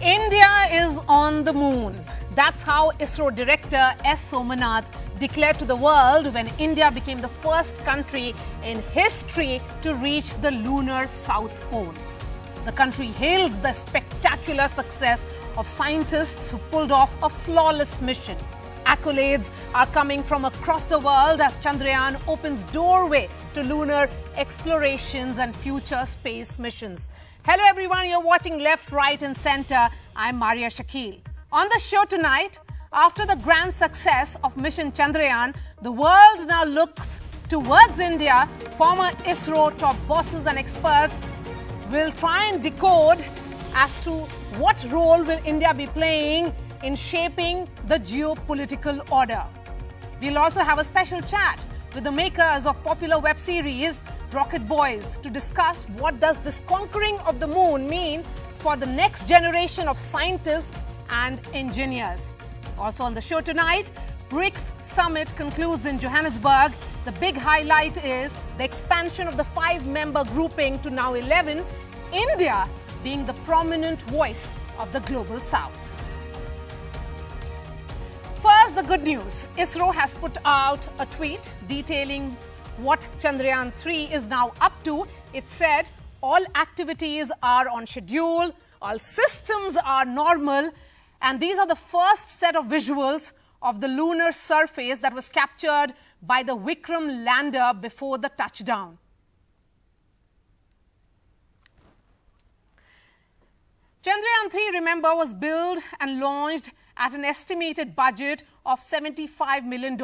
India is on the moon. That's how ISRO Director S. Somanath declared to the world when India became the first country in history to reach the lunar South Pole. The country hails the spectacular success of scientists who pulled off a flawless mission. Accolades are coming from across the world as Chandrayaan opens doorway to lunar explorations and future space missions. Hello everyone, you're watching Left, Right and Centre. I'm Maria Shakil. On the show tonight, after the grand success of mission Chandrayaan, the world now looks towards India. Former ISRO top bosses and experts will try and decode as to what role will India be playing in shaping the geopolitical order. We'll also have a special chat with the makers of popular web series Rocket Boys to discuss what does this conquering of the moon mean for the next generation of scientists and engineers. Also on the show tonight, BRICS summit concludes in Johannesburg. The big highlight is the expansion of the 5-member grouping to now 11, India being the prominent voice of the global south. First, the good news. ISRO has put out a tweet detailing what Chandrayaan 3 is now up to. It said all activities are on schedule, all systems are normal, and these are the first set of visuals of the lunar surface that was captured by the Vikram lander before the touchdown. Chandrayaan 3, remember, was built and launched at an estimated budget of $75 million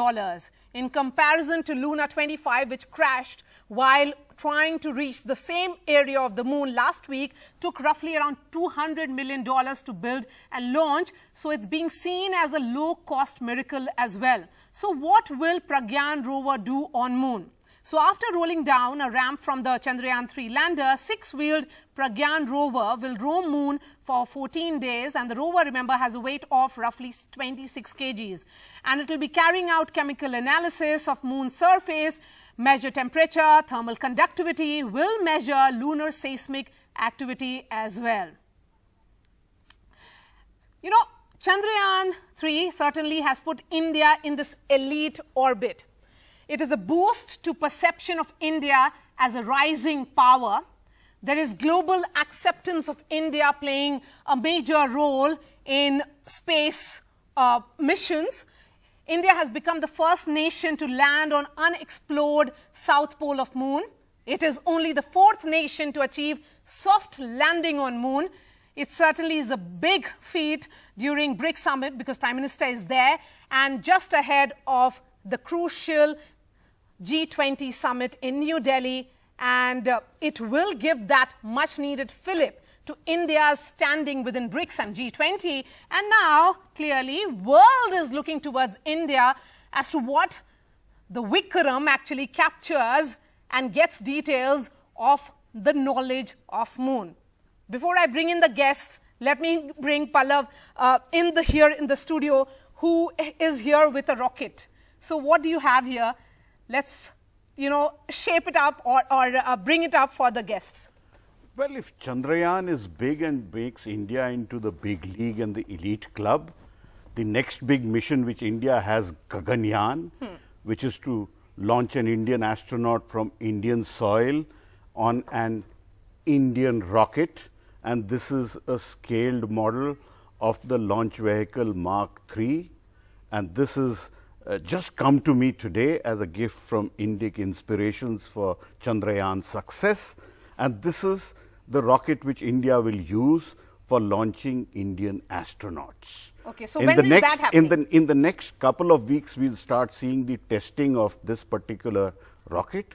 in comparison to Luna 25, which crashed while trying to reach the same area of the moon last week, took roughly around $200 million to build and launch. So it's being seen as a low-cost miracle as well. So what will Pragyan rover do on moon? So after rolling down a ramp from the Chandrayaan 3 lander, 6-wheeled Pragyan rover will roam moon for 14 days, and the rover, remember, has a weight of roughly 26 kgs. And it will be carrying out chemical analysis of moon's surface, measure temperature, thermal conductivity, will measure lunar seismic activity as well. You know, Chandrayaan 3 certainly has put India in this elite orbit. It is a boost to perception of India as a rising power. There is global acceptance of India playing a major role in space missions. India has become the first nation to land on unexplored south pole of moon. It is only the 4th nation to achieve soft landing on moon. It certainly is a big feat during BRICS summit because Prime Minister is there and just ahead of the crucial G20 summit in New Delhi, and it will give that much needed fillip to India's standing within BRICS and G20. And now, clearly, world is looking towards India as to what the Vikram actually captures and gets details of the knowledge of moon. Before I bring in the guests, let me bring Pallav here in the studio, who is here with a rocket. So what do you have here? Let's, shape it up or bring it up for the guests. Well, if Chandrayaan is big and makes India into the big league and the elite club, the next big mission which India has, Gaganyaan, which is to launch an Indian astronaut from Indian soil on an Indian rocket, and this is a scaled model of the launch vehicle Mark III, and this is just come to me today as a gift from Indic Inspirations for Chandrayaan success, and this is the rocket which India will use for launching Indian astronauts. Okay, so when is that happening? In the next couple of weeks, we'll start seeing the testing of this particular rocket.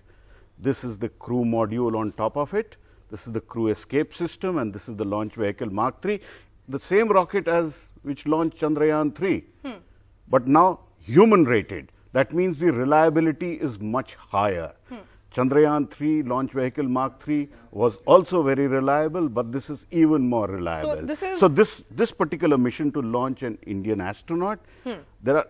This is the crew module on top of it. This is the crew escape system, and this is the launch vehicle Mark III, the same rocket as which launched Chandrayaan 3, but now human rated. That means the reliability is much higher. Chandrayaan 3 launch vehicle Mark III was also very reliable, but this is even more reliable. So this particular mission to launch an Indian astronaut, there are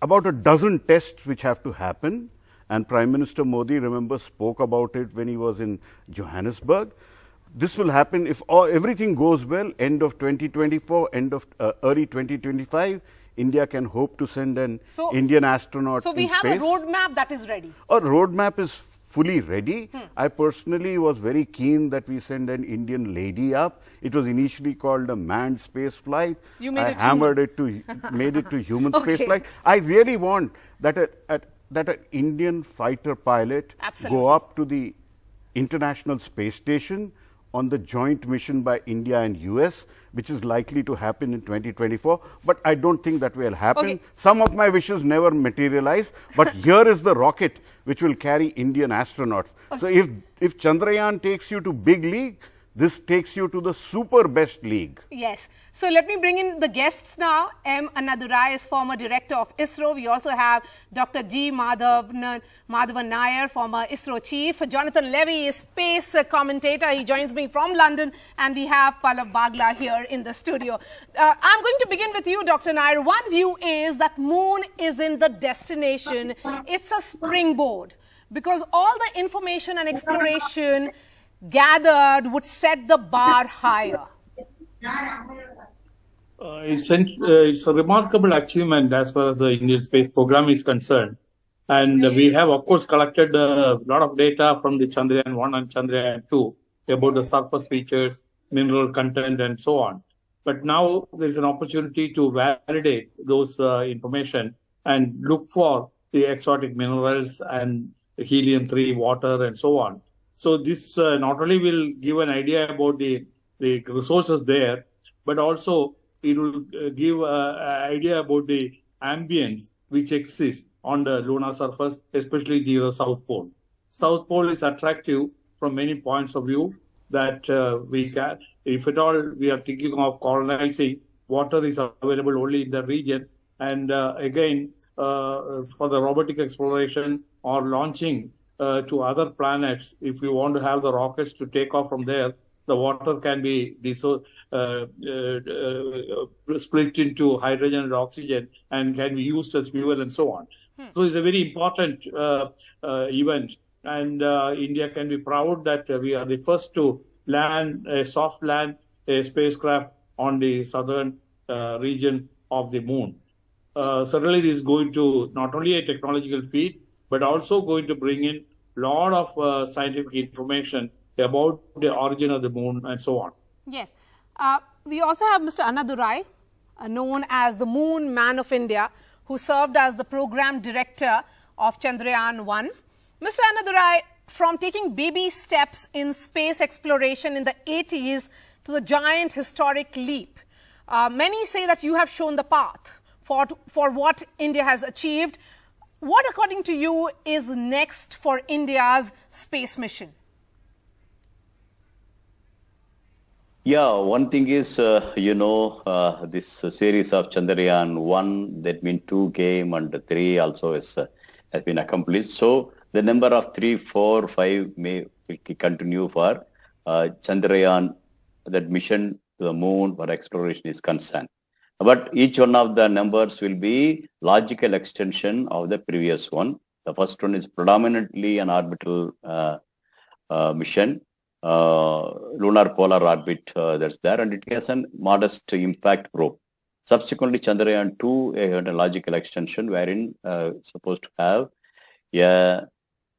about a dozen tests which have to happen, and Prime Minister Modi, remember, spoke about it when he was in Johannesburg. This will happen if everything goes well, end of 2024, end of early 2025, India can hope to send an Indian astronaut So we in have space. a roadmap that is ready. A roadmap is fully ready. I personally was very keen that we send an Indian lady up. It was initially called a manned space flight. You made I it hammered human. it to made it to human Okay. space flight. I really want that an Indian fighter pilot Absolutely. go up to the International Space Station on the joint mission by India and US, which is likely to happen in 2024. But I don't think that will happen. Okay. Some of my wishes never materialize. But here is the rocket which will carry Indian astronauts. So if Chandrayaan takes you to big league, this takes you to the super best league. Yes. So let me bring in the guests now. M. Annadurai is former director of ISRO. We also have Dr. G. Madhavan Nair, former ISRO chief. Jonathan Levy is space commentator. He joins me from London. And we have Pallav Bagla here in the studio. I'm going to begin with you, Dr. Nair. One view is that moon isn't the destination. It's a springboard. Because all the information and exploration gathered would set the bar higher. It's a remarkable achievement as far as the Indian space program is concerned. And we have, of course, collected a lot of data from the Chandrayaan 1 and Chandrayaan 2 about the surface features, mineral content, and so on. But now there's an opportunity to validate those information and look for the exotic minerals and helium-3, water, and so on. So this not only will give an idea about the resources there, but also it will give an idea about the ambience which exists on the lunar surface, especially near the South Pole. South Pole is attractive from many points of view that we can, if at all we are thinking of colonizing, water is available only in the region. And again, for the robotic exploration or launching to other planets, if you want to have the rockets to take off from there, the water can be split into hydrogen and oxygen and can be used as fuel and so on. So it's a very important event, and India can be proud that we are the first to land a soft land a spacecraft on the southern region of the moon. Certainly, this is going to not only a technological feat, but also going to bring in a lot of scientific information about the origin of the moon and so on. Yes. We also have Mr. Annadurai, known as the Moon Man of India, who served as the program director of Chandrayaan 1. Mr. Annadurai, from taking baby steps in space exploration in the 80s to the giant historic leap, many say that you have shown the path for what India has achieved. What, according to you, is next for India's space mission? Yeah, one thing is, this series of Chandrayaan 1, that means 2 came and 3 also has been accomplished. So the number of 3, 4, 5 may continue for Chandrayaan, that mission to the moon for exploration is concerned. But each one of the numbers will be logical extension of the previous one. The first one is predominantly an orbital mission. Lunar polar orbit that's there, and it has a modest impact probe. Subsequently, Chandrayaan 2 had a logical extension wherein supposed to have a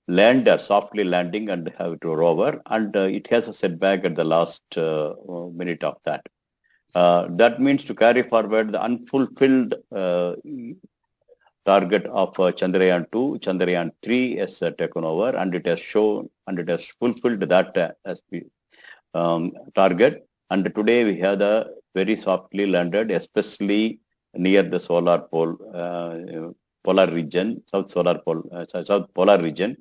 lander, softly landing and have to rover, and it has a setback at the last minute of that. That means to carry forward the unfulfilled target of Chandrayaan 2, Chandrayaan 3 has taken over, and it has shown and it has fulfilled that as the target. And today we have the very softly landed, especially near the solar pole, polar region, south polar region,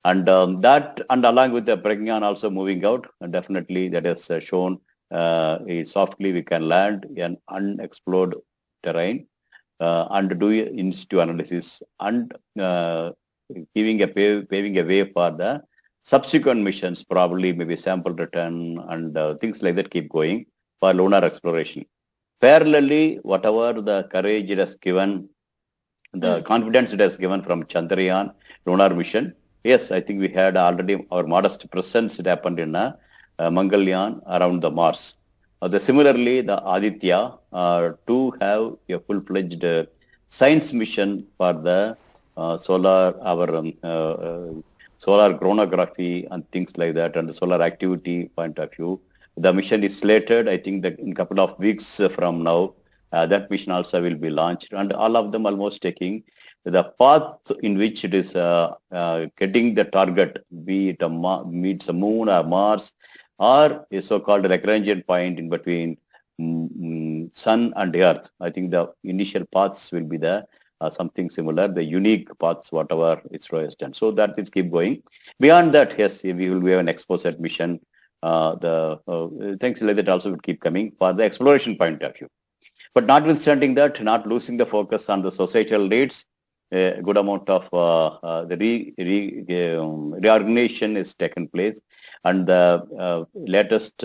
and that, and along with the Pragyan also moving out, and definitely that has shown softly we can land an unexplored terrain. And do in situ analysis and paving a way for the subsequent missions, probably maybe sample return and things like that keep going for lunar exploration. Parallelly, whatever the courage it has given, the confidence it has given from Chandrayaan lunar mission, yes, I think we had already our modest presence. It happened in Mangalyaan around the Mars. Similarly, the Aditya to have a full-fledged science mission for the solar chronography and things like that, and the solar activity point of view. The mission is slated, I think, that in a couple of weeks from now, that mission also will be launched, and all of them almost taking the path in which it is getting the target, be it meets the moon or Mars, or a so-called Lagrangian point in between sun and earth. I think the initial paths will be the something similar, the unique paths, whatever ISRO has done. So that is keep going. Beyond that, yes, we will have an exposed mission. Things like that also will keep coming for the exploration point of view. But notwithstanding that, not losing the focus on the societal needs, a good amount of reorganization has taken place, and the latest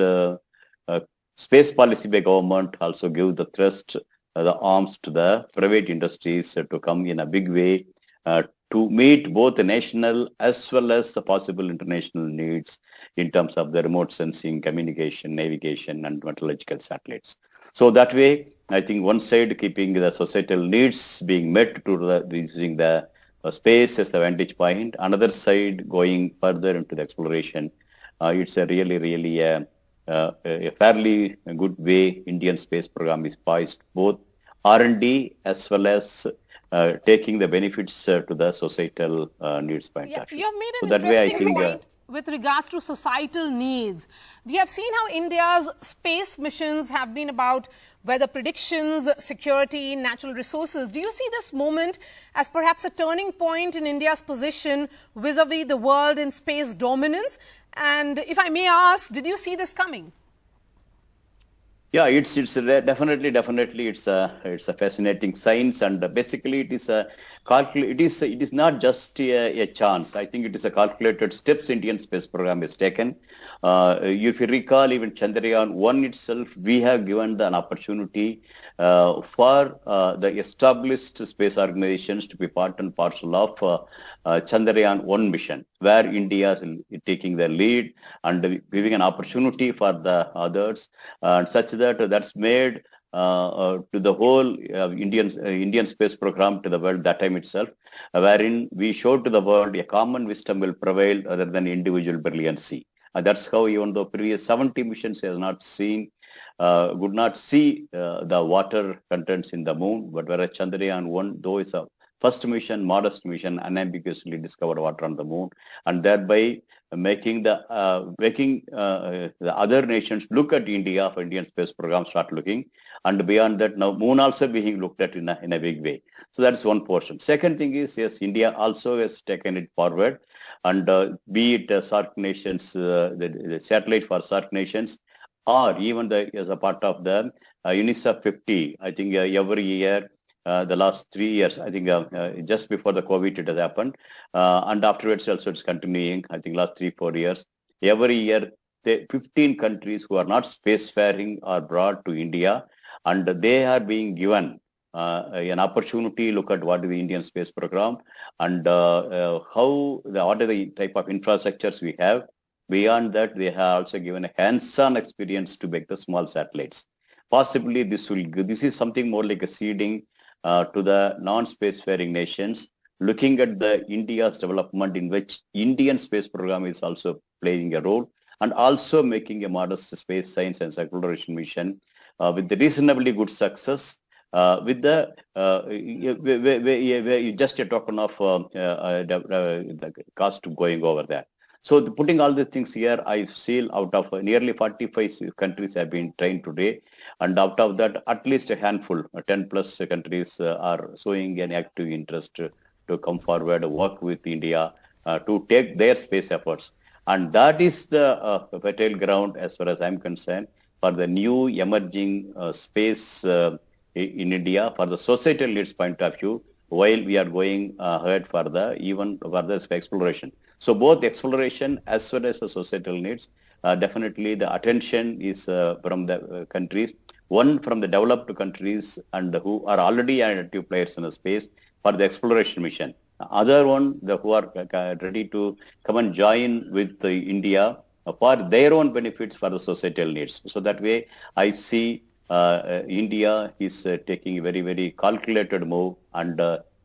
space policy by government also give the thrust, the arms to the private industries to come in a big way to meet both the national as well as the possible international needs in terms of the remote sensing, communication, navigation, and meteorological satellites. So that way, I think one side keeping the societal needs being met to using the space as the vantage point, another side going further into the exploration. It's a really a fairly good way Indian space program is poised, both R&D as well as taking the benefits to the societal needs point of view. You have made an so that way, I interesting think, point with regards to societal needs. We have seen how India's space missions have been about weather predictions, security, natural resources. Do you see this moment as perhaps a turning point in India's position vis-a-vis the world in space dominance? And if I may ask, did you see this coming? Yeah, it's definitely it's a fascinating science, and basically it is a it is not just a chance. I think it is a calculated steps Indian space program is taken. If you recall, even Chandrayaan 1 itself, we have given an opportunity for the established space organizations to be part and parcel of Chandrayaan 1 mission, where India is taking the lead and giving an opportunity for the others, and such that that's made to the whole Indian space program to the world that time itself, wherein we showed to the world a common wisdom will prevail other than individual brilliancy. And that's how even though previous 70 missions has not seen, would not see the water contents in the moon, but whereas Chandrayaan 1, though it's a first mission, modest mission, unambiguously discovered water on the moon, and thereby making the other nations look at India for Indian space program, start looking, and beyond that, now moon also being looked at in a big way. So that's one portion. Second thing is, yes, India also has taken it forward, and be it SAARC nations, the satellite for SAARC nations, or even as a part of the UNICEF 50, I think every year. The last 3 years, I think just before the COVID it has happened, and afterwards also it's continuing. I think last 3-4 years, every year, 15 countries who are not spacefaring are brought to India, and they are being given an opportunity look at what is the Indian space program and what are the type of infrastructures we have. Beyond that, they have also given a hands-on experience to make the small satellites. Possibly this is something more like a seeding to the non-spacefaring nations, looking at the India's development in which Indian space program is also playing a role, and also making a modest space science and exploration mission with the reasonably good success, with the just a token of the cost going over there. So putting all these things here, I feel out of nearly 45 countries have been trained today. And out of that, at least a handful, 10 plus countries are showing an active interest to come forward, work with India to take their space efforts. And that is the fertile ground, as far as I'm concerned, for the new emerging space in India, for the societal needs point of view, while we are going ahead for the even further exploration. So both exploration as well as the societal needs, definitely the attention is from the countries, one from the developed countries and who are already active players in the space for the exploration mission. Other one, who are ready to come and join with India for their own benefits, for the societal needs. So that way, I see India is taking a very, very calculated move, and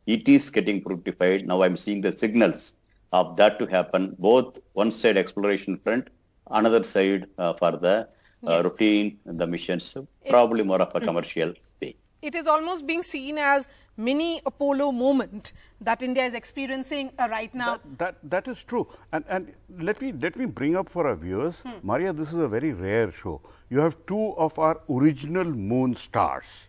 it is getting fructified. Now I'm seeing the signals of that to happen, both one side exploration front, another side for the routine, the missions, probably more of a commercial way. It is almost being seen as mini Apollo moment that India is experiencing right now. That is true. And let me bring up for our viewers, Maria, this is a very rare show. You have two of our original moon stars.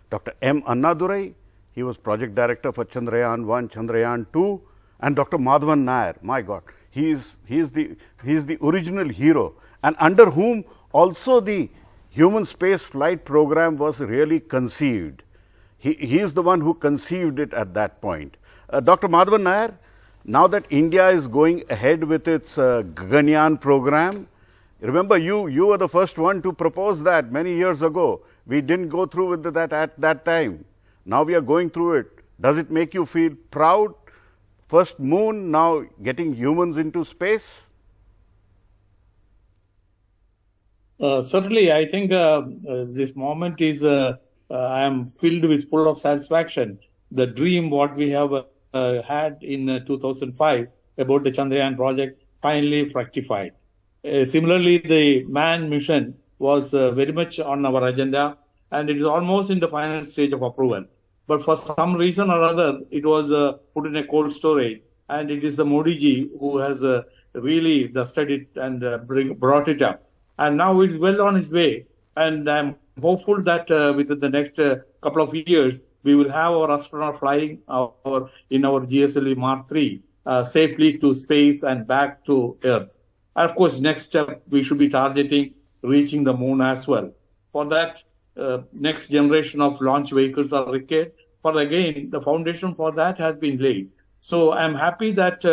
Dr. M. Annadurai, he was project director for Chandrayaan 1, Chandrayaan 2, and Dr. Madhavan Nair, my God, he is the original hero, and under whom also the human space flight program was really conceived. He is the one who conceived it at that point. Dr. Madhavan Nair, now that India is going ahead with its Gaganyaan program, remember you were the first one to propose that many years ago. We didn't go through with that at that time. Now we are going through it. Does it make you feel proud? First moon, now getting humans into space? Certainly, I think this moment is, I am filled with full of satisfaction. The dream what we have had in 2005 about the Chandrayaan project finally fructified. Similarly, the manned mission was very much on our agenda, and it is almost in the final stage of approval. But for some reason or other, it was put in a cold storage, and it is the Modi ji who has really dusted it and brought it up. And now it's well on its way. And I'm hopeful that within the next couple of years, we will have our astronaut flying in our GSLV Mark III safely to space and back to Earth. And of course, next step, we should be targeting reaching the moon as well. For that, next generation of launch vehicles are required. For again, the foundation for that has been laid. So I'm happy that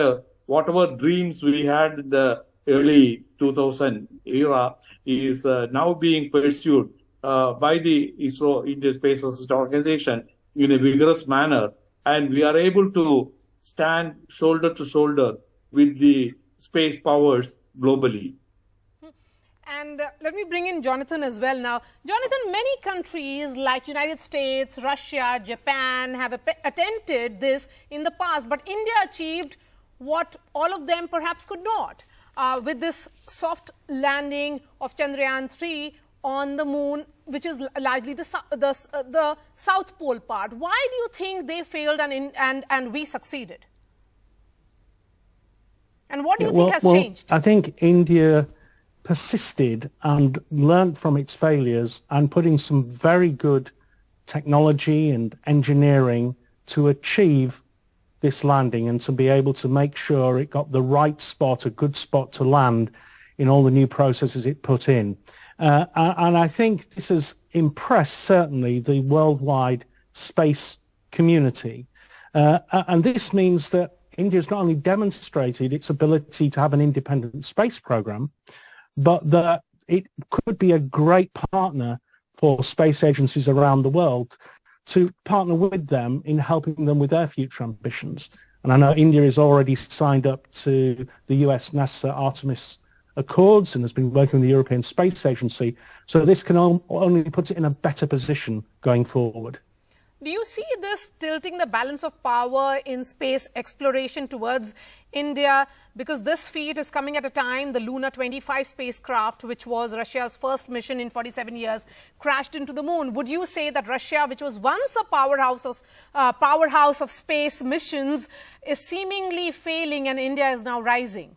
whatever dreams we had in the early 2000 era is now being pursued by the ISRO, Indian Space Research Organization, in a vigorous manner. And we are able to stand shoulder to shoulder with the space powers globally. And let me bring in Jonathan as well now. Jonathan, many countries like United States, Russia, Japan have attempted this in the past, but India achieved what all of them perhaps could not with this soft landing of Chandrayaan 3 on the moon, which is largely the South Pole part. Why do you think they failed and we succeeded? And what do you think has changed? I think India persisted and learnt from its failures and put in some very good technology and engineering to achieve this landing and to be able to make sure it got the right spot, a good spot to land in all the new processes it put in. And I think this has impressed certainly the worldwide space community. And this means that India has not only demonstrated its ability to have an independent space program, but that it could be a great partner for space agencies around the world to partner with them in helping them with their future ambitions. And I know India is already signed up to the US NASA Artemis Accords and has been working with the European Space Agency. So this can only put it in a better position going forward. Do you see this tilting the balance of power in space exploration towards India? Because this feat is coming at a time the Lunar 25 spacecraft, which was Russia's first mission in 47 years, crashed into the moon. Would you say that Russia, which was once a powerhouse of space missions, is seemingly failing and India is now rising?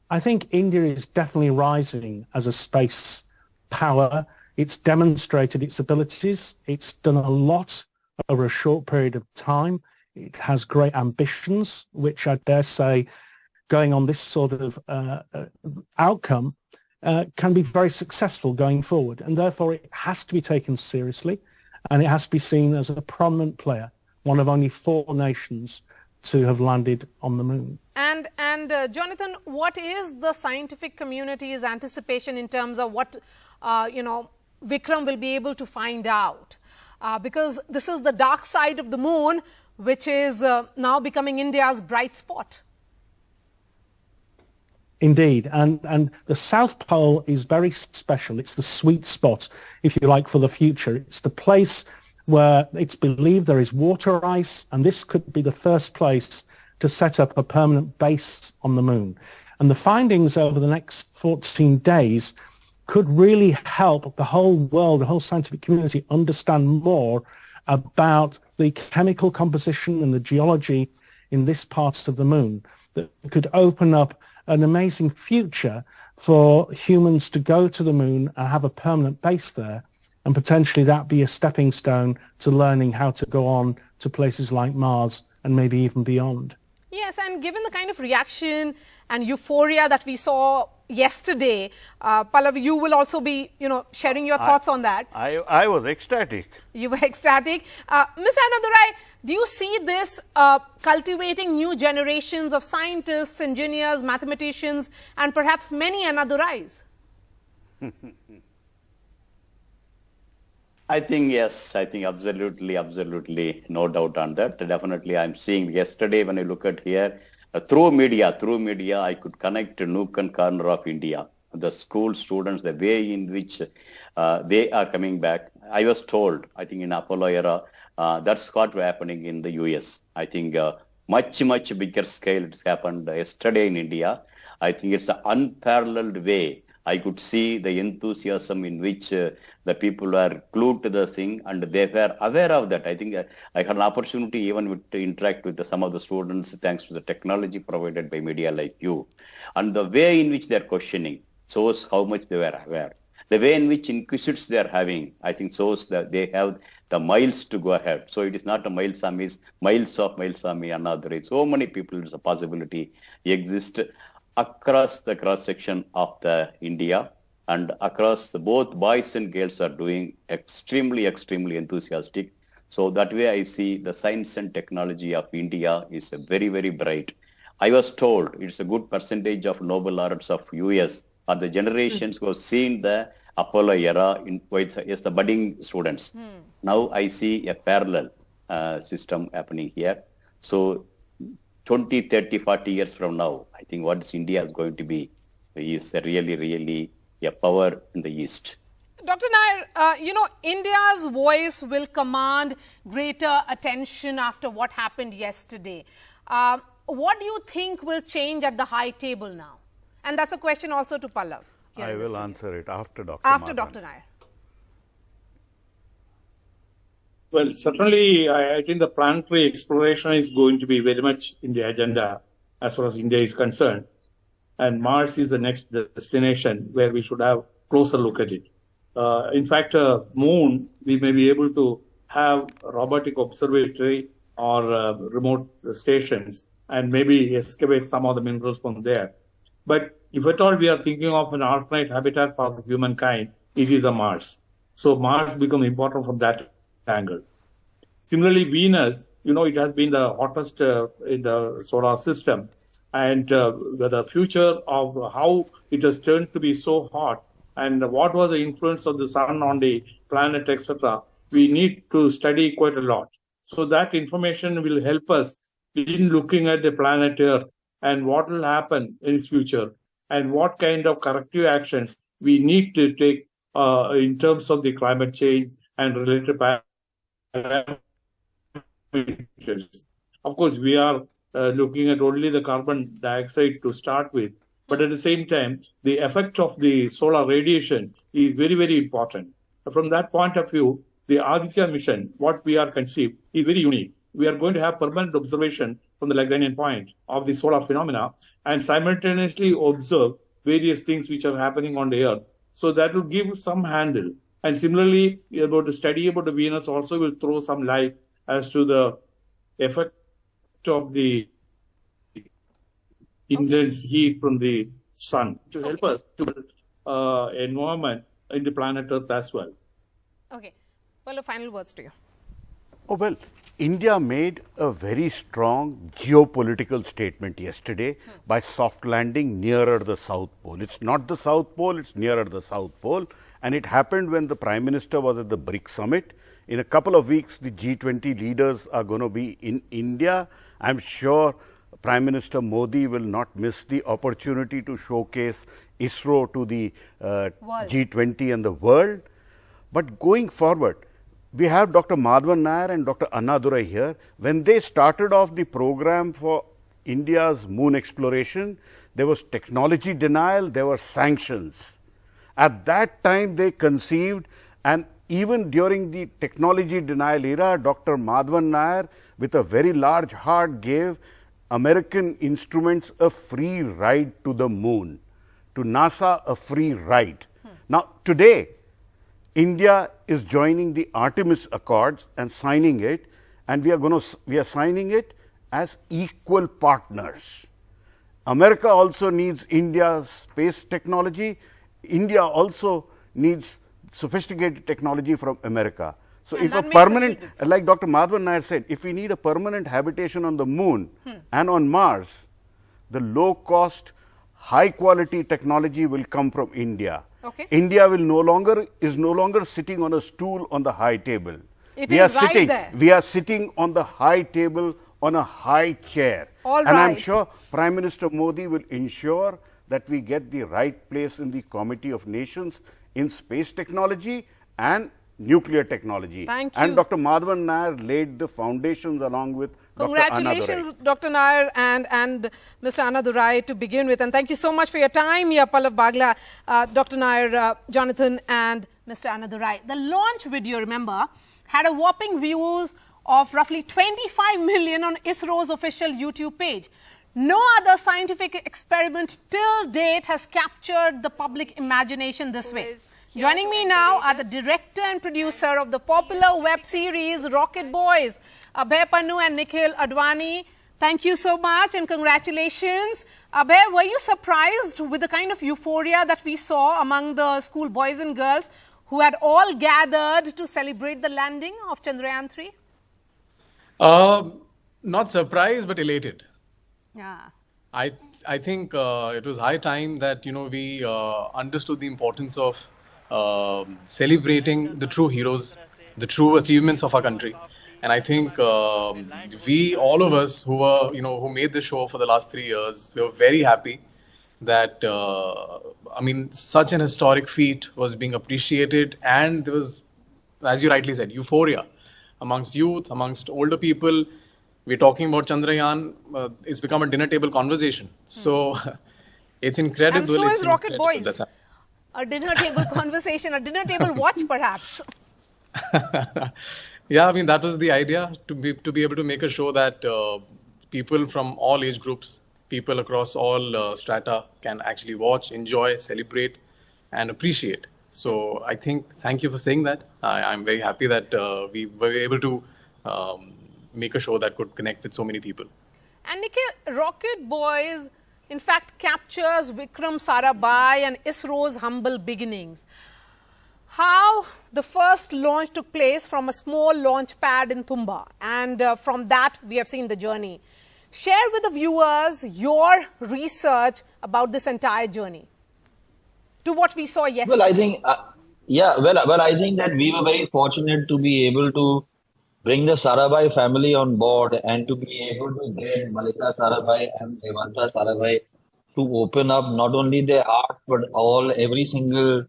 I think India is definitely rising as a space power. It's demonstrated its abilities. It's done a lot over a short period of time. It has great ambitions, which I dare say, going on this sort of outcome, can be very successful going forward. And therefore, it has to be taken seriously, and it has to be seen as a prominent player, one of only 4 nations to have landed on the moon. And Jonathan, what is the scientific community's anticipation in terms of what, Vikram will be able to find out? Because this is the dark side of the moon, which is now becoming India's bright spot. Indeed, and the South Pole is very special. It's the sweet spot, if you like, for the future. It's the place where it's believed there is water ice, and this could be the first place to set up a permanent base on the moon. And the findings over the next 14 days could really help the whole world, the whole scientific community, understand more about the chemical composition and the geology in this part of the moon that could open up an amazing future for humans to go to the moon and have a permanent base there, and potentially that be a stepping stone to learning how to go on to places like Mars and maybe even beyond. Yes, and given the kind of reaction and euphoria that we saw yesterday, Pallav, you will also be, sharing your thoughts on that. I was ecstatic. You were ecstatic. Mr. Annadurai, do you see this cultivating new generations of scientists, engineers, mathematicians, and perhaps many Annadurais? I think yes, I think absolutely, no doubt on that. Definitely, I'm seeing yesterday when I look at here, through media, I could connect to nook and corner of India. The school students, the way in which they are coming back. I was told, I think in Apollo era, that's what was happening in the US. I think much bigger scale it's happened yesterday in India. I think it's an unparalleled way. I could see the enthusiasm in which the people were glued to the thing, and they were aware of that. I think I had an opportunity even to interact with some of the students thanks to the technology provided by media like you. And the way in which they are questioning shows how much they were aware. The way in which inquisitors they are having, I think shows that they have the miles to go ahead. So it is not a miles army, miles of another. So many people, it's a possibility exist across the cross section of the India, and across both boys and girls are doing extremely enthusiastic. So that way I see the science and technology of India is very bright. I was told it's a good percentage of Nobel laureates of US are the generations who have seen the Apollo era is the budding students. Now I see a parallel system happening here. So 20, 30, 40 years from now, I think what India is going to be is really a power in the East. Dr. Nair, India's voice will command greater attention after what happened yesterday. What do you think will change at the high table now? And that's a question also to Pallav. I will answer it after Dr. After Madhan. Dr. Nair. Well, certainly, I think the planetary exploration is going to be very much in the agenda as far as India is concerned. And Mars is the next destination where we should have a closer look at it. In fact, Moon, we may be able to have a robotic observatory or remote stations and maybe excavate some of the minerals from there. But if at all we are thinking of an alternate habitat for humankind, it is a Mars. So Mars becomes important from that angle. Similarly, Venus, it has been the hottest in the solar system. And the future of how it has turned to be so hot and what was the influence of the sun on the planet, etc., we need to study quite a lot. So that information will help us in looking at the planet Earth and what will happen in its future and what kind of corrective actions we need to take in terms of the climate change and related parameters. Of course, we are looking at only the carbon dioxide to start with, but at the same time, the effect of the solar radiation is very important. From that point of view, the Aditya mission, what we are conceived, is very unique. We are going to have permanent observation from the Lagrangian point of the solar phenomena and simultaneously observe various things which are happening on the Earth. So that will give some handle. And similarly, about the study about the Venus also will throw some light as to the effect of the intense heat from the sun to help us to environment in the planet Earth as well. Okay. Well, final words to you. Oh, well, India made a very strong geopolitical statement yesterday by soft landing nearer the South Pole. It's not the South Pole, it's nearer the South Pole. And it happened when the Prime Minister was at the BRICS summit. In a couple of weeks, the G20 leaders are going to be in India. I'm sure Prime Minister Modi will not miss the opportunity to showcase ISRO to the G20 and the world. But going forward, we have Dr. Madhavan Nair and Dr. Annadurai here. When they started off the program for India's moon exploration, there was technology denial, there were sanctions. At that time, they conceived, and even during the technology denial era, Dr. Madhavan Nair, with a very large heart, gave American instruments a free ride to the moon, to NASA a free ride. Now, today, India is joining the Artemis Accords and signing it, and we are signing it as equal partners. America also needs India's space technology. India also needs sophisticated technology from America. So if a permanent, like Dr. Madhavan Nair said, if we need a permanent habitation on the moon and on Mars, the low cost, high quality technology will come from India. Okay. India is no longer sitting on a stool on the high table. We are sitting on the high table on a high chair. And I'm sure Prime Minister Modi will ensure that we get the right place in the Committee of Nations in space technology and nuclear technology. Thank you. And Dr. Madhavan Nair laid the foundations along with Congratulations, Dr. Nair and Mr. Annadurai to begin with. And thank you so much for your time, Pallav Bagla, Dr. Nair, Jonathan and Mr. Annadurai. The launch video, remember, had a whopping views of roughly 25 million on ISRO's official YouTube page. No other scientific experiment till date has captured the public imagination this way. Joining me now are the director and producer of the popular web series Rocket Boys, Abhay Pannu and Nikhil Advani. Thank you so much and congratulations. Abhay, were you surprised with the kind of euphoria that we saw among the school boys and girls who had all gathered to celebrate the landing of Chandrayaan 3? Not surprised, but elated. Yeah. I think it was high time that we understood the importance of celebrating the true heroes, the true achievements of our country, and I think we, all of us who were who made the show for the last 3 years, we were very happy that such an historic feat was being appreciated, and there was, as you rightly said, euphoria amongst youth, amongst older people. We're talking about Chandrayaan. It's become a dinner table conversation. So it's incredible. And so is Rocket Boys. A dinner table conversation, a dinner table watch perhaps. Yeah, that was the idea, to be able to make a show that people from all age groups, people across all strata can actually watch, enjoy, celebrate and appreciate. So I think, thank you for saying that. I'm very happy that we were able to make a show that could connect with so many people. And Nikhil, Rocket Boys in fact captures Vikram Sarabhai and ISRO's humble beginnings. How the first launch took place from a small launch pad in Tumba, and from that we have seen the journey. Share with the viewers your research about this entire journey to what we saw yesterday. Well, I think, I think that we were very fortunate to be able to bring the Sarabhai family on board and to be able to get Malika Sarabhai and Devanta Sarabhai to open up not only their heart but every single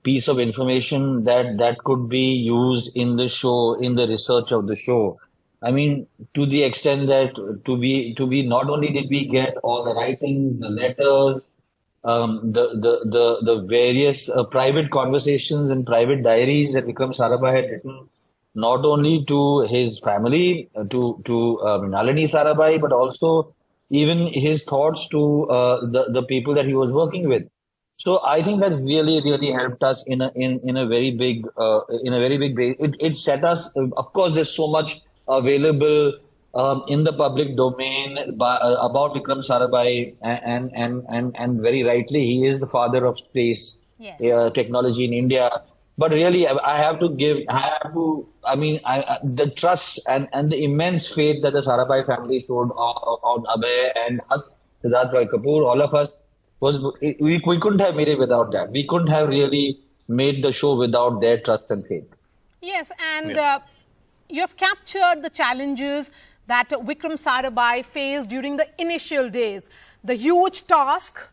piece of information that could be used in the show, in the research of the show. I mean, to the extent that to be not only did we get all the writings, the letters, the various private conversations and private diaries that Vikram Sarabhai had written, not only to his family, to Nalini Sarabhai, but also even his thoughts to the people that he was working with. So I think that really helped us in a very big way. It set us. Of course, there's so much available in the public domain about Vikram Sarabhai, and very rightly, he is the father of space technology in India. But really, the trust and the immense faith that the Sarabhai family showed on Abhay and us, Siddharth Roy Kapoor, all of us, we couldn't have made it without that. We couldn't have really made the show without their trust and faith. Yes, and you have captured the challenges that Vikram Sarabhai faced during the initial days. The huge task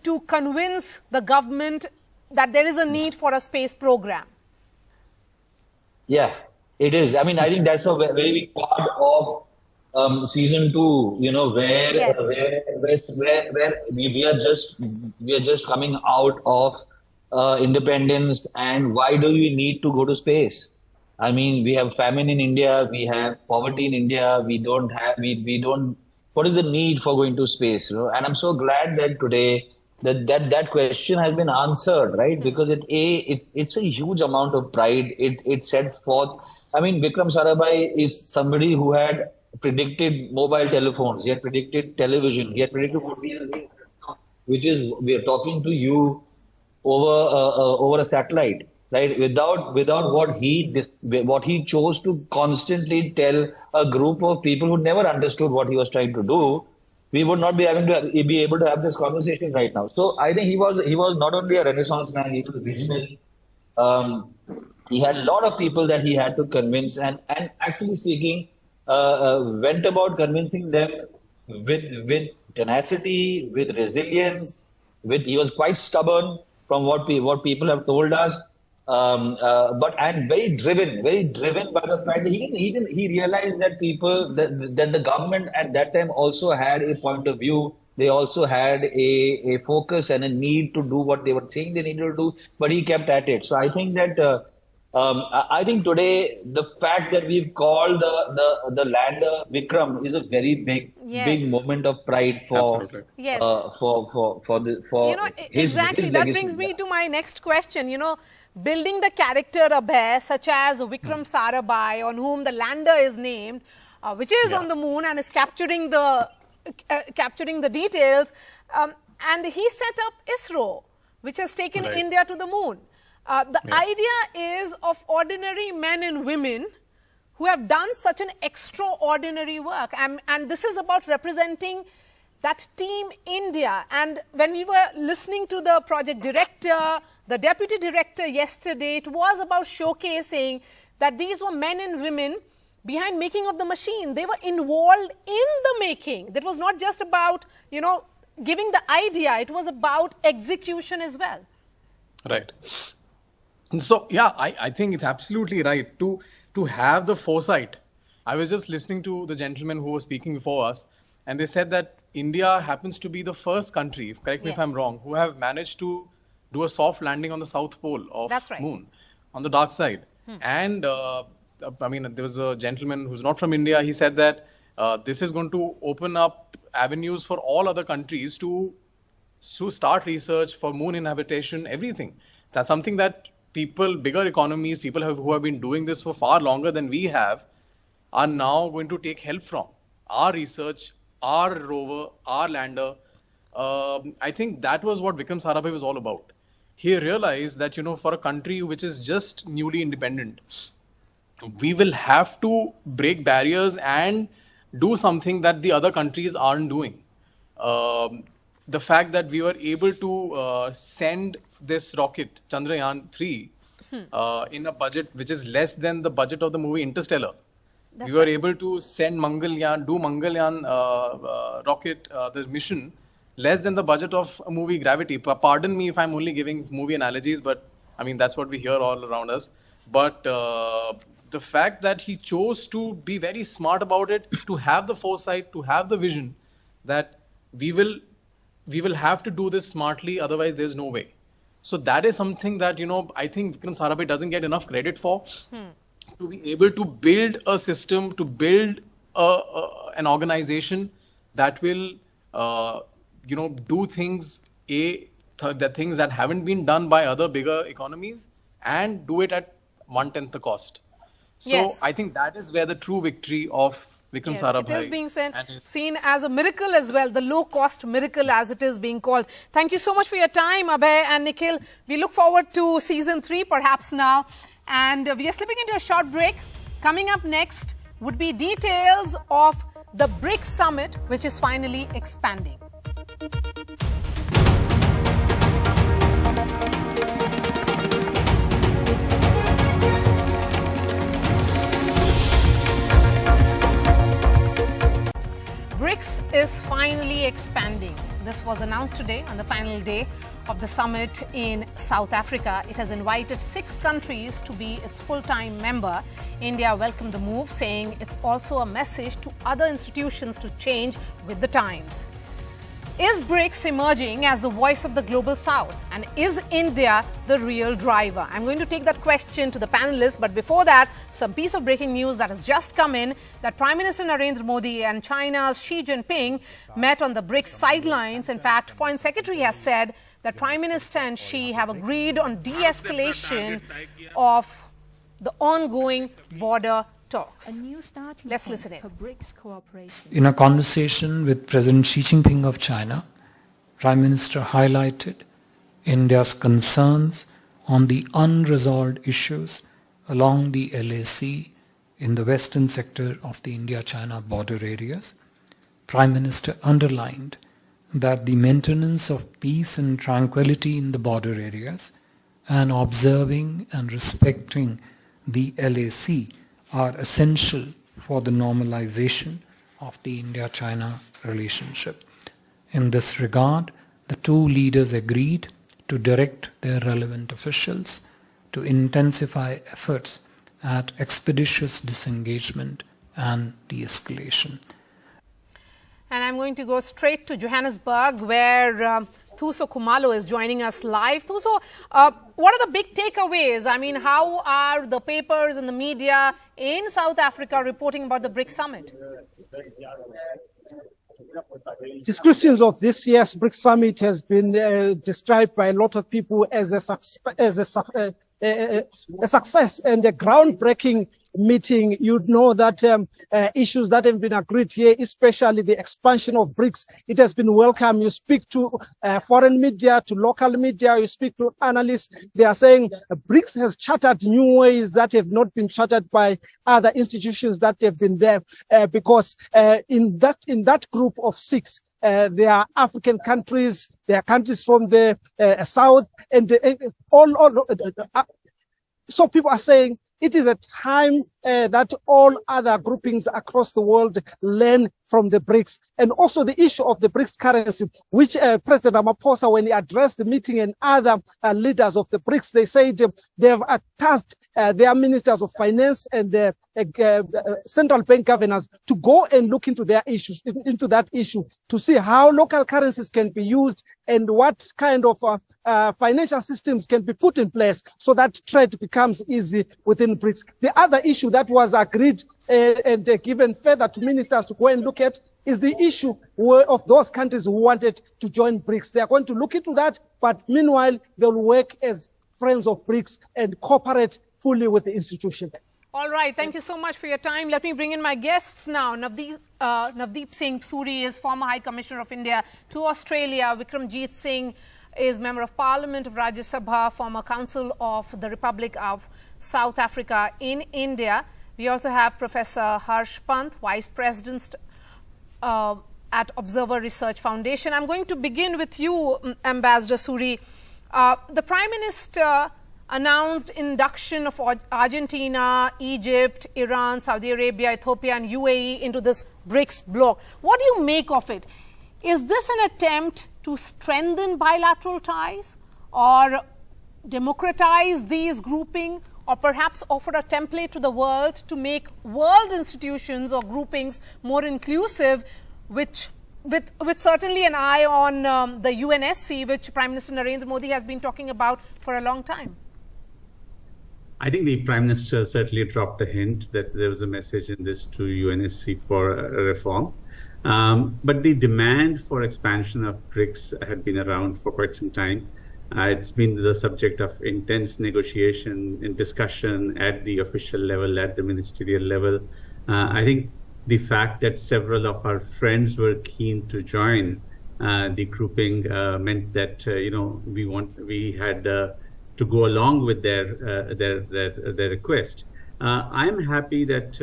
to convince the government that there is a need for a space program. Yeah, it is. I mean, I think that's a very big part of season 2. You know, where Yes. where we are just coming out of independence, and why do we need to go to space? I mean, we have famine in India, we have poverty in India, we don't. What is the need for going to space? You know? And I'm so glad that today that question has been answered, right? Because it's a huge amount of pride. It sets forth. I mean, Vikram Sarabhai is somebody who had predicted mobile telephones. He had predicted television. He had predicted which is we are talking to you over a satellite, right? Without what he chose to constantly tell a group of people who never understood what he was trying to do, we would not be able to have this conversation right now. So I think he was not only a Renaissance man, he was a visionary. He had a lot of people that he had to convince, and actually speaking, went about convincing them with tenacity, with resilience. He was quite stubborn from what people have told us, and very driven by the fact that he realized that that the government at that time also had a point of view. They also had a focus and a need to do what they were saying they needed to do, but he kept at it. So I think that I think today the fact that we've called the lander Vikram is a very big moment of pride for Absolutely. Yes. Exactly. his That legacy. brings me to my next question. Building the character Abhay, such as Vikram Sarabhai, on whom the lander is named, which is on the moon and is capturing the details, and he set up ISRO, which has taken Right. India to the moon. The idea is of ordinary men and women who have done such an extraordinary work. And this is about representing that team India. And when we were listening to the project director, the deputy director yesterday, it was about showcasing that these were men and women behind making of the machine. They were involved in the making. That was not just about, giving the idea. It was about execution as well. Right. So, yeah, I think it's absolutely right to have the foresight. I was just listening to the gentleman who was speaking before us, and they said that India happens to be the first country, correct me if I'm wrong, who have managed to do a soft landing on the south pole of That's right. moon, on the dark side. And, there was a gentleman who's not from India. He said that this is going to open up avenues for all other countries to start research for moon inhabitation, everything. That's something that bigger economies, people who have been doing this for far longer than we have, are now going to take help from. Our research, our rover, our lander. I think that was what Vikram Sarabhai was all about. He realized that, for a country which is just newly independent, we will have to break barriers and do something that the other countries aren't doing. The fact that we were able to send this rocket, Chandrayaan 3, in a budget which is less than the budget of the movie Interstellar. We were able to send Mangalyaan rocket, the mission, less than the budget of a movie Gravity. Pardon me if I'm only giving movie analogies, but that's what we hear all around us. But the fact that he chose to be very smart about it, to have the foresight, to have the vision that we will have to do this smartly, otherwise there's no way. So that is something that, I think Vikram Sarabhai doesn't get enough credit for. To be able to build a system, to build an organization that will, do things, the things that haven't been done by other bigger economies, and do it at 1/10 the cost. So Yes. I think that is where the true victory of Vikram Sarabhai. It is being seen as a miracle as well, the low-cost miracle as it is being called. Thank you so much for your time, Abhay and Nikhil. We look forward to season 3 perhaps now. And we are slipping into a short break. Coming up next would be details of the BRICS summit, which is finally expanding. is finally expanding. This was announced today on the final day of the summit in South Africa. It has invited 6 countries to be its full-time member. India welcomed the move, saying it's also a message to other institutions to change with the times. Is BRICS emerging as the voice of the global south? And is India the real driver? I'm going to take that question to the panelists, but before that, some piece of breaking news that has just come in, that Prime Minister Narendra Modi and China's Xi Jinping met on the BRICS sidelines. In fact, Foreign Secretary has said that Prime Minister and Xi have agreed on de-escalation of the ongoing border talks. Let's listen in. In a conversation with President Xi Jinping of China, Prime Minister highlighted India's concerns on the unresolved issues along the LAC in the western sector of the India-China border areas. Prime Minister underlined that the maintenance of peace and tranquility in the border areas and observing and respecting the LAC are essential for the normalization of the India-China relationship. In this regard, the two leaders agreed to direct their relevant officials to intensify efforts at expeditious disengagement and de-escalation. And I'm going to go straight to Johannesburg, where Thuso Khumalo is joining us live. Thuso, what are the big takeaways? I mean, how are the papers and the media in South Africa reporting about the BRICS summit? Descriptions of this year's BRICS summit has been described by a lot of people as a success and a groundbreaking meeting. You'd know that issues that have been agreed here, especially the expansion of BRICS, it has been welcome. You speak to foreign media, to local media, you speak to analysts, they are saying BRICS has chartered new ways that have not been chartered by other institutions that have been there, because in that group of 6, there are African countries, there are countries from the south, and so people are saying it is a time that all other groupings across the world learn from the BRICS. And also the issue of the BRICS currency, which President Ramaphosa, when he addressed the meeting, and other leaders of the BRICS, they said they have tasked their ministers of finance and the central bank governors to go and look into their issues, into that issue, to see how local currencies can be used and what kind of financial systems can be put in place so that trade becomes easy within BRICS. The other issue that was agreed and given further to ministers to go and look at is the issue of those countries who wanted to join BRICS. They are going to look into that, but meanwhile, they'll work as friends of BRICS and cooperate fully with the institution. All right. Thank you so much for your time. Let me bring in my guests now. Navdeep Singh Suri is former High Commissioner of India to Australia. Vikram Singh is Member of Parliament of Rajya Sabha, former Council of the Republic of South Africa in India. We also have Professor Harsh Pant, Vice President at Observer Research Foundation. I'm going to begin with you, Ambassador Suri. The Prime Minister announced induction of Argentina, Egypt, Iran, Saudi Arabia, Ethiopia and UAE into this BRICS bloc. What do you make of it? Is this an attempt to strengthen bilateral ties or democratize these grouping, or perhaps offer a template to the world to make world institutions or groupings more inclusive, with certainly an eye on the UNSC, which Prime Minister Narendra Modi has been talking about for a long time? I think the Prime Minister certainly dropped a hint that there was a message in this to UNSC for a reform. But the demand for expansion of BRICS had been around for quite some time. It's been the subject of intense negotiation and discussion at the official level, at the ministerial level. I think the fact that several of our friends were keen to join the grouping meant that we had to go along with their request. I'm happy that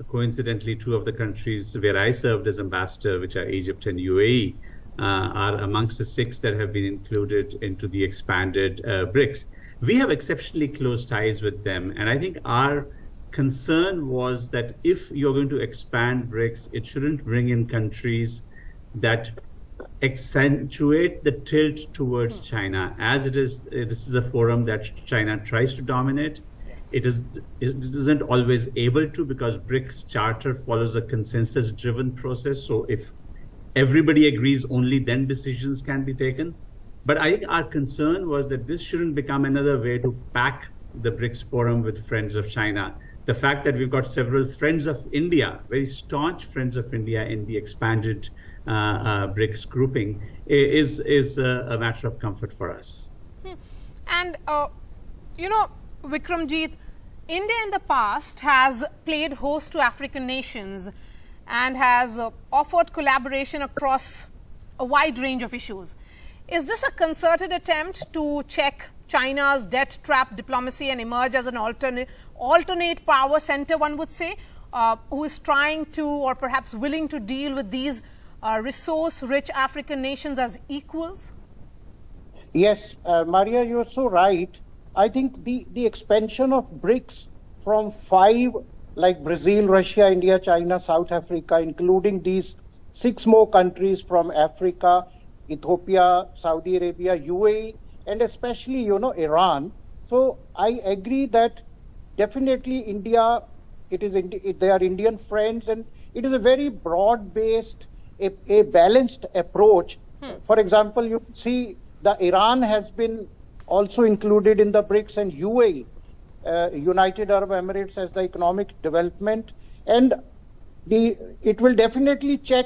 coincidentally, 2 of the countries where I served as ambassador, which are Egypt and UAE, are amongst the 6 that have been included into the expanded BRICS. We have exceptionally close ties with them, and I think our concern was that if you're going to expand BRICS, it shouldn't bring in countries that accentuate the tilt towards China. As it is, this is a forum that China tries to dominate. It isn't always able to, because BRICS charter follows a consensus-driven process. So if everybody agrees, only then decisions can be taken. But I think our concern was that this shouldn't become another way to pack the BRICS forum with friends of China. The fact that we've got several friends of India, very staunch friends of India in the expanded BRICS grouping is a matter of comfort for us. And, Vikramjit, India in the past has played host to African nations and has offered collaboration across a wide range of issues. Is this a concerted attempt to check China's debt trap diplomacy and emerge as an alternate power center, one would say, who is trying to, or perhaps willing to, deal with these resource-rich African nations as equals? Yes, Maria, you're so right. I think the expansion of BRICS from 5, like Brazil, Russia, India, China, South Africa, including these 6 more countries from Africa, Ethiopia, Saudi Arabia, UAE, and especially, Iran. So I agree that definitely India, they are Indian friends, and it is a very broad-based, a balanced approach. For example, you see the Iran has been also included in the BRICS, and UAE, United Arab Emirates, as the economic development. And it will definitely check,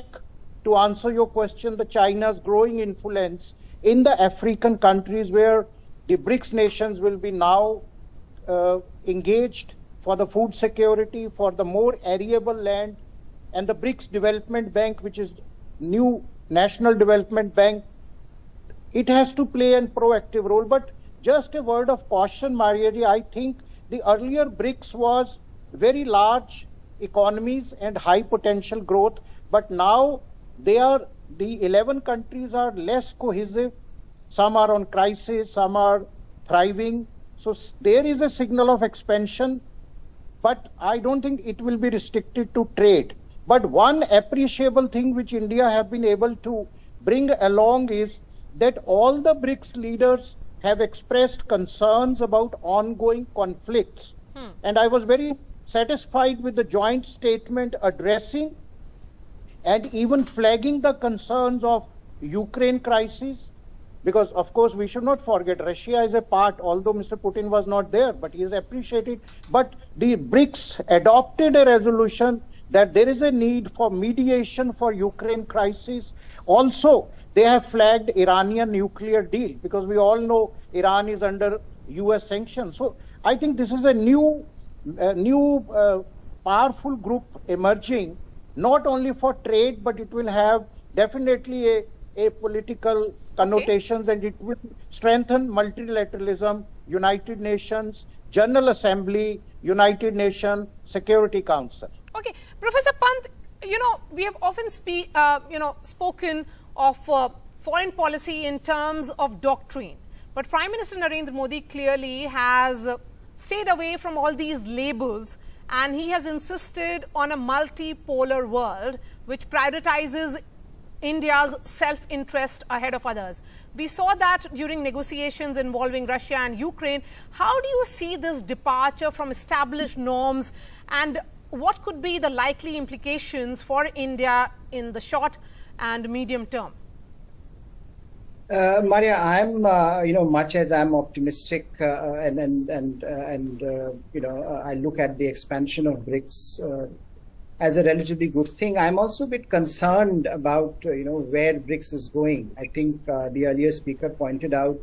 to answer your question, the China's growing influence in the African countries, where the BRICS nations will be now engaged for the food security, for the more arable land, and the BRICS Development Bank, which is new National Development Bank, it has to play a proactive role. But just a word of caution, Mariaji, I think the earlier BRICS was very large economies and high potential growth, but now the 11 countries are less cohesive. Some are on crisis, some are thriving. So there is a signal of expansion, but I don't think it will be restricted to trade. But one appreciable thing which India have been able to bring along is that all the BRICS leaders have expressed concerns about ongoing conflicts. And I was very satisfied with the joint statement addressing and even flagging the concerns of Ukraine crisis, because of course we should not forget Russia is a part, although Mr. Putin was not there, but he is appreciated. But the BRICS adopted a resolution that there is a need for mediation for Ukraine crisis. Also, they have flagged Iranian nuclear deal, because we all know Iran is under US sanctions. So I think this is a new powerful group emerging, not only for trade, but it will have definitely a political connotations, and it will strengthen multilateralism, United Nations, General Assembly, United Nations, Security Council. Okay, Professor Pant, we have often spoken of foreign policy in terms of doctrine, but Prime Minister Narendra Modi clearly has stayed away from all these labels, and he has insisted on a multipolar world which prioritizes India's self-interest ahead of others. We saw that during negotiations involving Russia and Ukraine. How do you see this departure from established norms, and what could be the likely implications for India in the short and medium term? Maria, I'm much as I'm optimistic I look at the expansion of BRICS as a relatively good thing. I'm also a bit concerned about where BRICS is going. I think the earlier speaker pointed out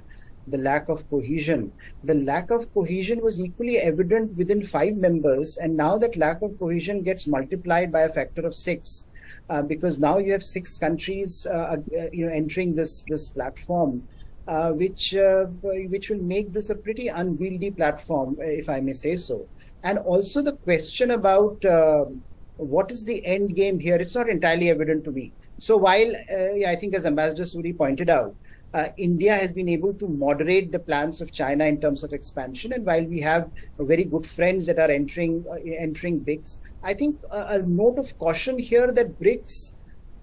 the lack of cohesion. The lack of cohesion was equally evident within 5 members, and now that lack of cohesion gets multiplied by a factor of 6. Because now you have 6 countries, entering this platform, which will make this a pretty unwieldy platform, if I may say so. And also the question about what is the end game here? It's not entirely evident to me. So while I think, as Ambassador Suri pointed out, India has been able to moderate the plans of China in terms of expansion. And while we have very good friends that are entering BRICS, I think a note of caution here that BRICS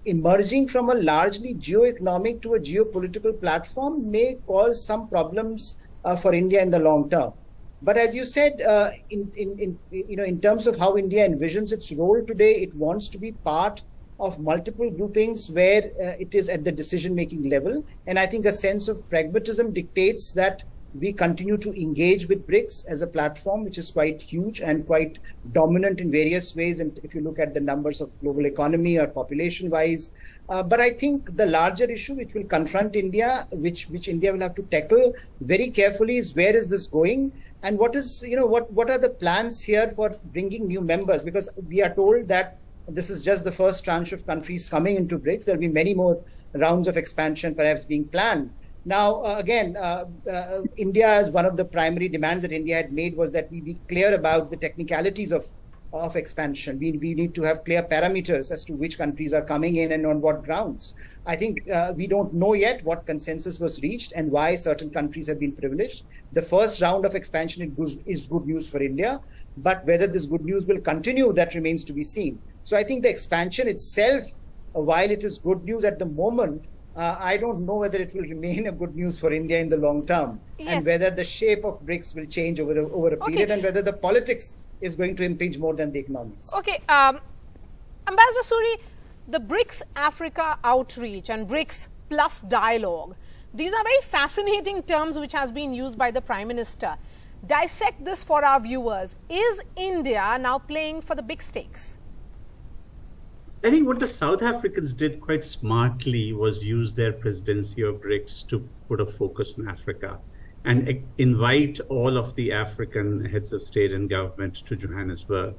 emerging from a largely geo-economic to a geopolitical platform may cause some problems for India in the long term. But as you said, in terms of how India envisions its role today, it wants to be part of multiple groupings where it is at the decision-making level. And I think a sense of pragmatism dictates that we continue to engage with BRICS as a platform, which is quite huge and quite dominant in various ways. And if you look at the numbers of global economy or population-wise, but I think the larger issue which will confront India, which India will have to tackle very carefully, is where is this going, and what are the plans here for bringing new members? Because we are told that this is just the first tranche of countries coming into BRICS. There will be many more rounds of expansion perhaps being planned. Now, again, India, one of the primary demands that India had made was that we be clear about the technicalities of expansion. We need to have clear parameters as to which countries are coming in and on what grounds. I think we don't know yet what consensus was reached and why certain countries have been privileged. The first round of expansion is good news for India, but whether this good news will continue, that remains to be seen. So I think the expansion itself, while it is good news at the moment, I don't know whether it will remain a good news for India in the long term, and whether the shape of BRICS will change over a period, and whether the politics is going to impinge more than the economics. Okay, Ambassador Suri, the BRICS Africa outreach and BRICS plus dialogue, these are very fascinating terms which has been used by the Prime Minister. Dissect this for our viewers. Is India now playing for the big stakes? I think what the South Africans did quite smartly was use their presidency of BRICS to put a focus on Africa and invite all of the African heads of state and government to Johannesburg.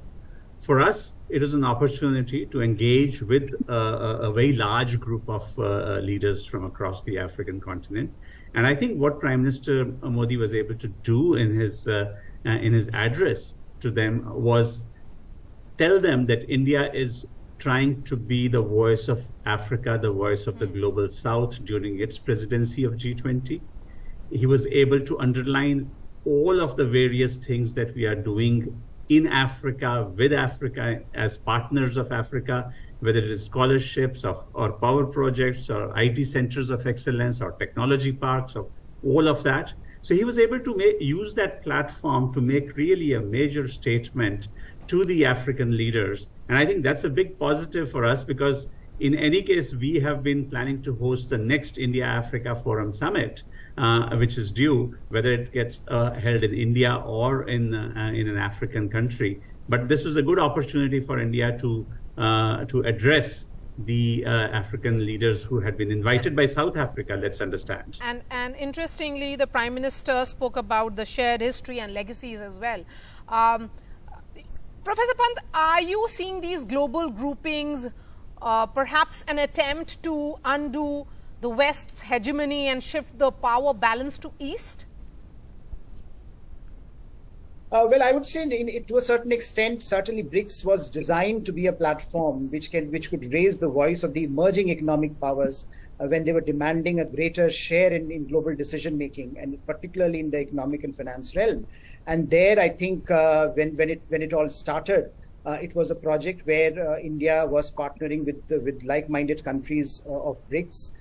For us, it is an opportunity to engage with a very large group of leaders from across the African continent. And I think what Prime Minister Modi was able to do in his address to them was tell them that India is trying to be the voice of Africa, the voice of the global South during its presidency of G20. He was able to underline all of the various things that we are doing in Africa, with Africa, as partners of Africa, whether it is scholarships or power projects or IT centers of excellence or technology parks or all of that. So he was able to use that platform to make really a major statement to the African leaders. And I think that's a big positive for us, because in any case, we have been planning to host the next India-Africa Forum Summit, which is due, whether it gets held in India or in an African country. But this was a good opportunity for India to address the African leaders who had been invited by South Africa, let's understand. And interestingly, the Prime Minister spoke about the shared history and legacies as well. Professor Pant, are you seeing these global groupings perhaps an attempt to undo the West's hegemony and shift the power balance to East? Well, I would say to a certain extent, certainly BRICS was designed to be a platform which could raise the voice of the emerging economic powers when they were demanding a greater share in global decision making, and particularly in the economic and finance realm. And there, I think when it all started, it was a project where India was partnering with like-minded countries of BRICS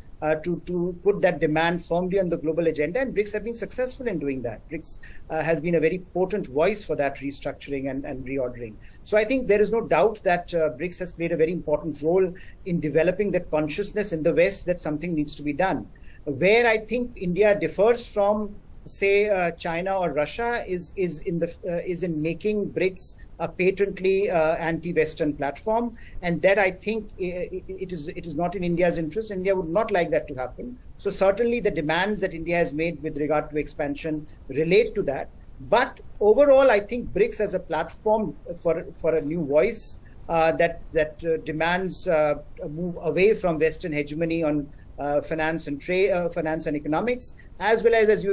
to put that demand firmly on the global agenda, and BRICS have been successful in doing that. BRICS has been a very potent voice for that restructuring and reordering. So I think there is no doubt that BRICS has played a very important role in developing that consciousness in the West that something needs to be done. Where I think India differs from, say, China or Russia is in making BRICS a patently anti-Western platform, and that I think it is not in India's interest. India would not like that to happen. So certainly the demands that India has made with regard to expansion relate to that. But overall, I think BRICS as a platform for a new voice that demands a move away from Western hegemony on finance and trade, finance and economics, as well as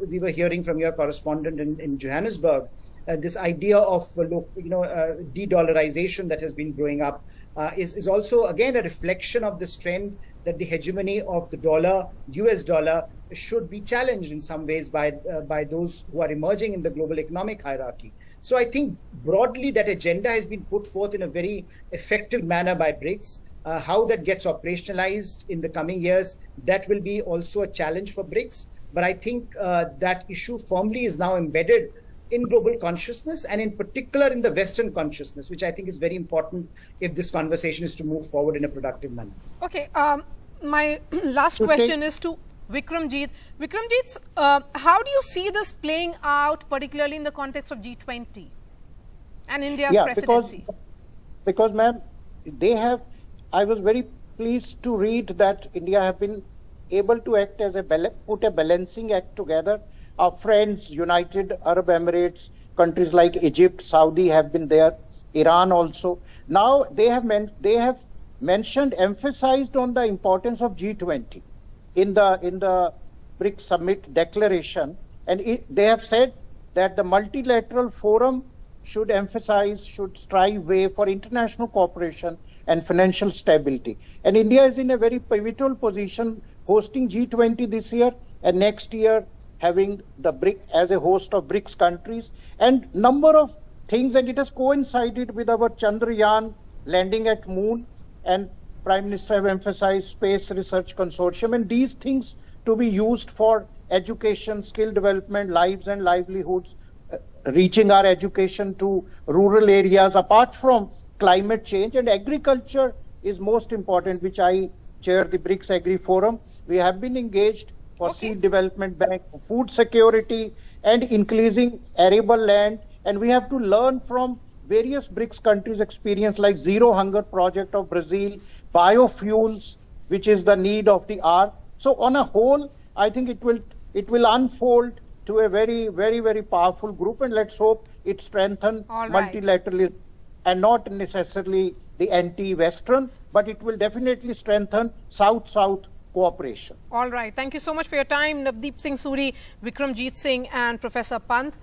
we were hearing from your correspondent in Johannesburg, this idea of de-dollarization that has been growing up is also again a reflection of this trend that the hegemony of the dollar, US dollar, should be challenged in some ways by those who are emerging in the global economic hierarchy. So I think broadly that agenda has been put forth in a very effective manner by BRICS. How that gets operationalized in the coming years, that will be also a challenge for BRICS. But I think that issue firmly is now embedded in global consciousness, and in particular in the Western consciousness, which I think is very important if this conversation is to move forward in a productive manner. Okay, my last question is to Vikramjit. Vikramjit, how do you see this playing out, particularly in the context of G20 and India's presidency? Because ma'am, I was very pleased to read that India have been able to act as put a balancing act together. Our friends, United Arab Emirates, countries like Egypt, Saudi have been there, Iran also. Now they have emphasized on the importance of G20 in the BRICS summit declaration, and they have said that the multilateral forum should strive way for international cooperation and financial stability. And India is in a very pivotal position, hosting G20 this year, and next year having the BRICS as a host of BRICS countries, and number of things, and it has coincided with our Chandrayaan landing at Moon, and Prime Minister have emphasized Space Research Consortium, and these things to be used for education, skill development, lives and livelihoods, reaching our education to rural areas, apart from climate change, and agriculture is most important, which I chair the BRICS Agri Forum. We have been engaged for seed development bank, food security, and increasing arable land, and we have to learn from various BRICS countries' experience, like Zero Hunger Project of Brazil, biofuels, which is the need of the hour. So on a whole, I think it will unfold to a very, very, very powerful group, and let's hope it strengthens multilateralism and not necessarily the anti-Western, but it will definitely strengthen South-South cooperation. All right. Thank you so much for your time, Navdeep Singh Suri, Vikramjit Singh, and Professor Pant.